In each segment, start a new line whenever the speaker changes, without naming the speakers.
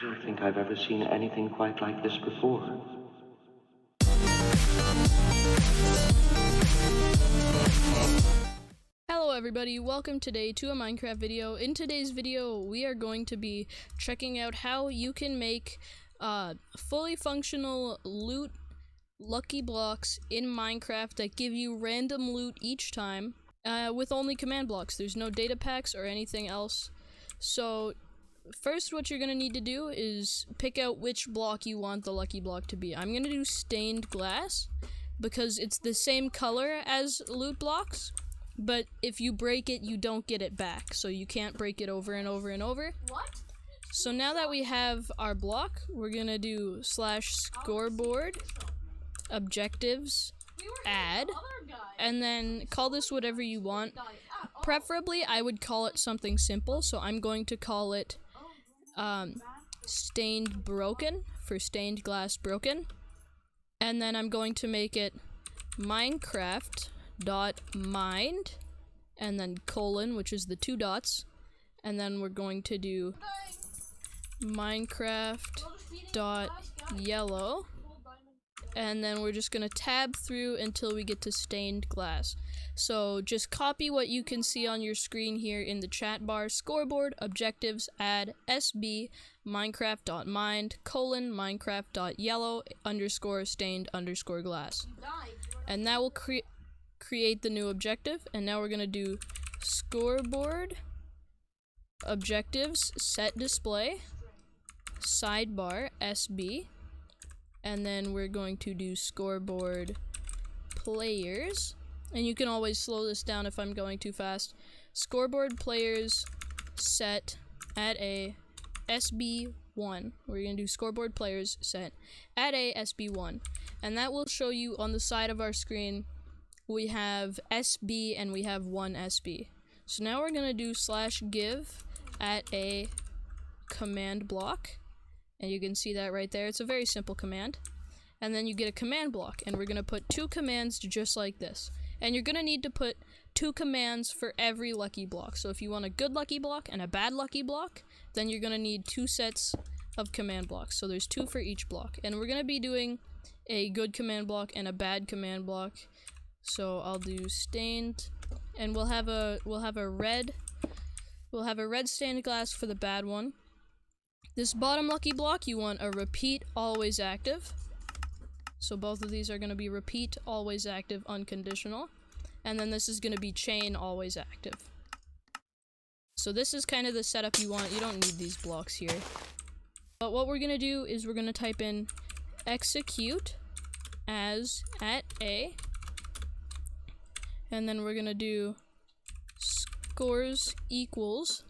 don't think I've ever seen anything quite like this before.
Hello everybody, welcome today to a Minecraft video. In today's video, we are going to be checking out how you can make fully functional loot lucky blocks in Minecraft that give you random loot each time with only command blocks. There's no data packs or anything else. So first what you're going to need to do is pick out which block you want the lucky block to be. I'm going to do stained glass because it's the same color as loot blocks, but if you break it, you don't get it back, so you can't break it over and over and over.
What?
So now that we have our block, we're going to do /scoreboard objectives add, and then call this whatever you want. Preferably, I would call it something simple, so I'm going to call it stained broken for stained glass broken, and then I'm going to make it Minecraft.mind and then colon, which is the 2 dots, and then we're going to do Minecraft.yellow, and then we're just gonna tab through until we get to stained glass. So just copy what you can see on your screen here in the chat bar: scoreboard objectives add SB Minecraft.mind colon Minecraft.yellow _ stained _ glass, and that will create the new objective. And now we're gonna do scoreboard objectives set display sidebar SB, and then we're going to do scoreboard players, and you can always slow this down if I'm going too fast. Scoreboard players set at a SB1. We're going to do scoreboard players set at a SB1, and that will show you on the side of our screen we have SB and we have 1 SB. So now we're going to do /give at a command block, and you can see that right there. It's a very simple command. And then you get a command block, and we're going to put 2 commands just like this. And you're going to need to put 2 commands for every lucky block. So if you want a good lucky block and a bad lucky block, then you're going to need 2 sets of command blocks. So there's 2 for each block. And we're going to be doing a good command block and a bad command block. So I'll do stained, and we'll have a red stained glass for the bad one. This bottom lucky block, you want a repeat always active. So both of these are going to be repeat always active unconditional. And then this is going to be chain always active. So this is kind of the setup you want. You don't need these blocks here. But what we're going to do is we're going to type in execute as at a, and then we're going to do scores equals.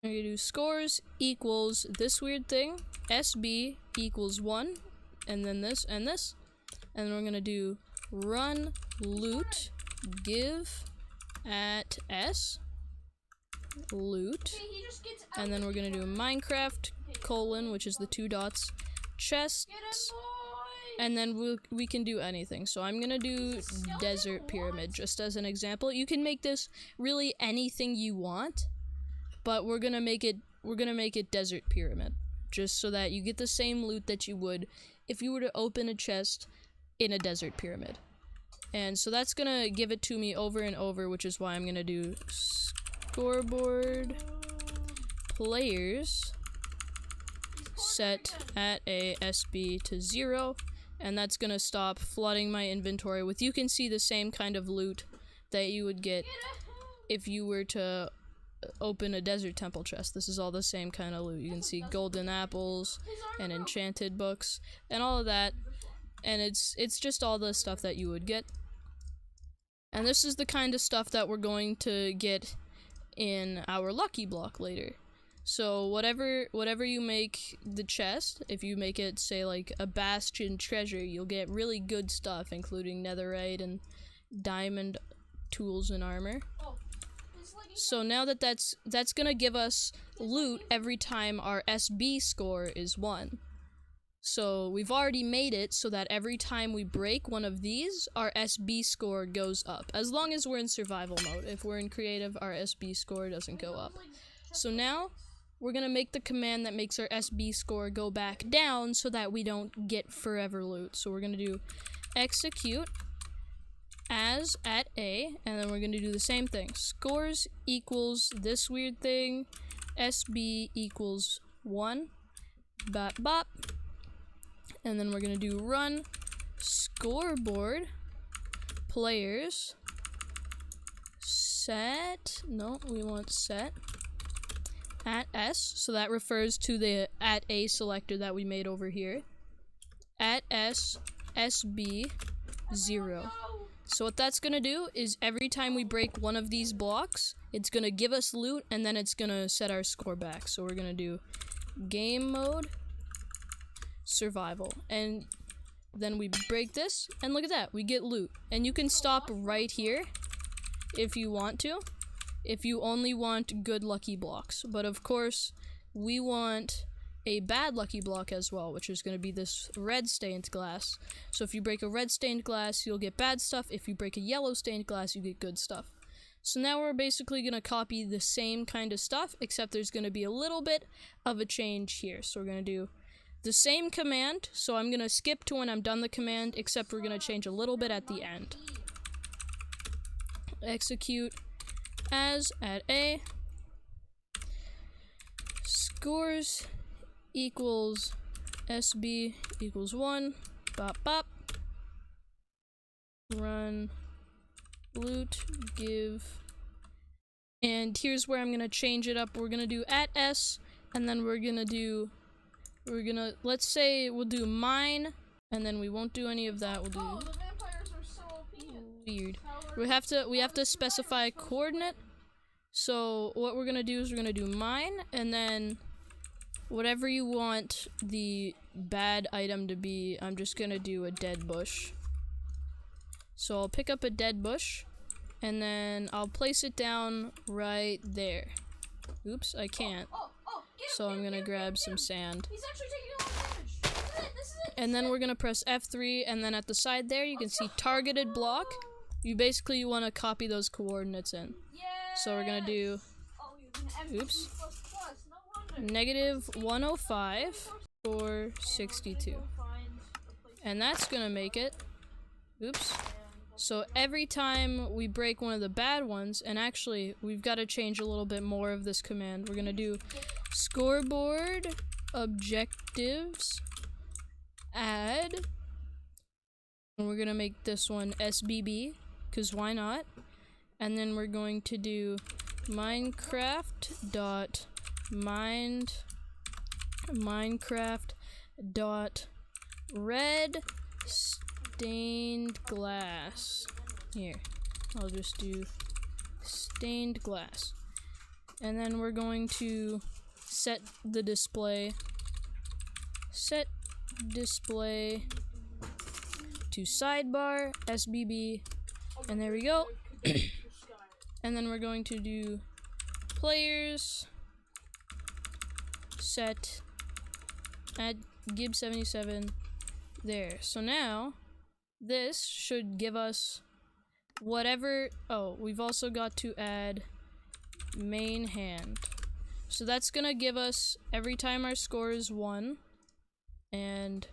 We're going to do scores equals this weird thing, SB equals 1, and then this, and this. And then we're going to do run loot give at S loot. And then we're going to do Minecraft colon, which is the 2 dots, chests, and then we can do anything. So I'm going to do desert pyramid just as an example. You can make this really anything you want, but we're gonna make it desert pyramid, just so that you get the same loot that you would if you were to open a chest in a desert pyramid. And so that's gonna give it to me over and over, which is why I'm gonna do scoreboard players set at a SB to 0, and that's gonna stop flooding my inventory with, you can see, the same kind of loot that you would get if you were to open a desert temple chest. This is all the same kind of loot. You can see golden apples and enchanted books and all of that, and it's just all the stuff that you would get. And this is the kind of stuff that we're going to get in our lucky block later. So whatever you make the chest, if you make it, say, like a bastion treasure, you'll get really good stuff, including netherite and diamond tools and armor. So now that's gonna give us loot every time our SB score is 1. So we've already made it so that every time we break one of these, our SB score goes up. As long as we're in survival mode. If we're in creative, our SB score doesn't go up. So now we're gonna make the command that makes our SB score go back down so that we don't get forever loot. So we're gonna do execute as at A, and then we're gonna do the same thing. Scores equals this weird thing, SB equals 1, bop bop, and then we're gonna do run scoreboard players set, no, we want set at S, so that refers to the at A selector that we made over here. At S, SB 0. So what that's gonna do is every time we break one of these blocks, it's gonna give us loot and then it's gonna set our score back. So we're gonna do game mode survival, and then we break this, and look at that, we get loot. And you can stop right here if you want to, if you only want good lucky blocks. But of course, we want a bad lucky block as well, which is going to be this red stained glass. So if you break a red stained glass, you'll get bad stuff. If you break a yellow stained glass, you get good stuff. So now we're basically going to copy the same kind of stuff, except there's going to be a little bit of a change here. So we're going to do the same command, so I'm gonna skip to when I'm done the command, except we're gonna change a little bit at the end. Execute as at A, scores equals SB equals 1, bop bop, run loot give, and here's where I'm gonna change it up. We're gonna do at S, and then we're gonna, let's say we'll do mine, and then we won't do any of that. We'll do
the vampires are so OP.
weird. We have to specify a coordinate. So what we're gonna do is we're gonna do mine, and then whatever you want the bad item to be, I'm just gonna do a dead bush. So I'll pick up a dead bush, and then I'll place it down right there. Oops, I can't. So I'm gonna grab some sand.
He's actually taking a lot of damage. This is it.
And then we're gonna press F3, and then at the side there you can see targeted block. You basically want to copy those coordinates in.
Yes.
So we're gonna do oops. Negative 105 or 62. And that's gonna make it oops. So every time we break one of the bad ones, and actually we've got to change a little bit more of this command. We're gonna do scoreboard objectives add, and we're gonna make this one SBB, because why not? And then we're going to do Minecraft dot red stained glass. Here, I'll just do stained glass. And then we're going to set the display. Set display to sidebar, SBB, and there we go. And then we're going to do players set at Gib77 there. So now this should give us whatever. Oh, we've also got to add main hand. So that's gonna give us every time our score is 1 and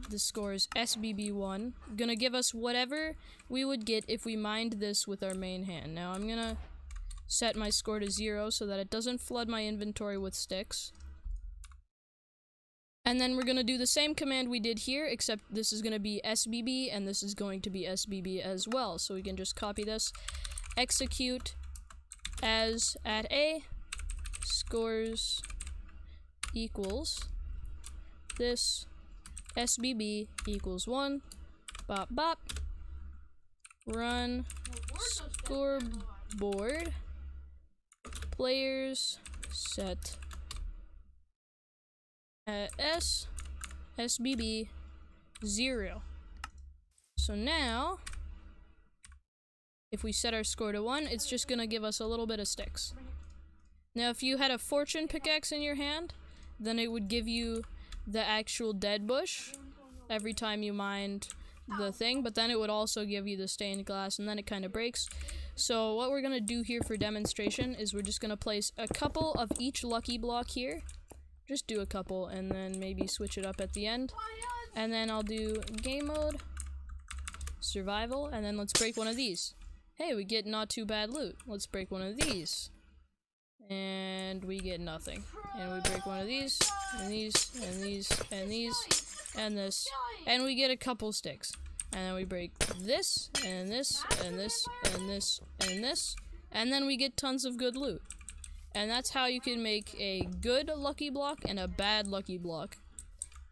the score is SBB1, gonna give us whatever we would get if we mined this with our main hand. Now I'm gonna set my score to 0 so that it doesn't flood my inventory with sticks. And then we're gonna do the same command we did here, except this is gonna be SBB and this is going to be SBB as well. So we can just copy this, execute as at A, scores equals this, SBB equals 1, bop bop, run scoreboard players set S, SBB 0. So now if we set our score to 1, it's just gonna give us a little bit of sticks. Now if you had a fortune pickaxe in your hand, then it would give you the actual dead bush every time you mined the thing, but then it would also give you the stained glass, and then it kind of breaks. So what we're gonna do here for demonstration is we're just gonna place a couple of each lucky block here. Just do a couple and then maybe switch it up at the end. And then I'll do game mode, survival, and then let's break one of these. Hey, we get not too bad loot. Let's break one of these. And we get nothing. And we break one of these, and these, and these, and these, and this. And we get a couple sticks. And then we break this, and this, and this, and this, and this. And then we get tons of good loot. And that's how you can make a good lucky block and a bad lucky block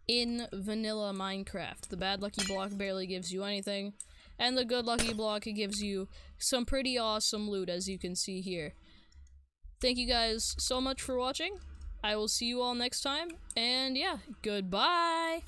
in vanilla Minecraft. The bad lucky block barely gives you anything, and the good lucky block gives you some pretty awesome loot, as you can see here. Thank you guys so much for watching. I will see you all next time, and yeah, goodbye!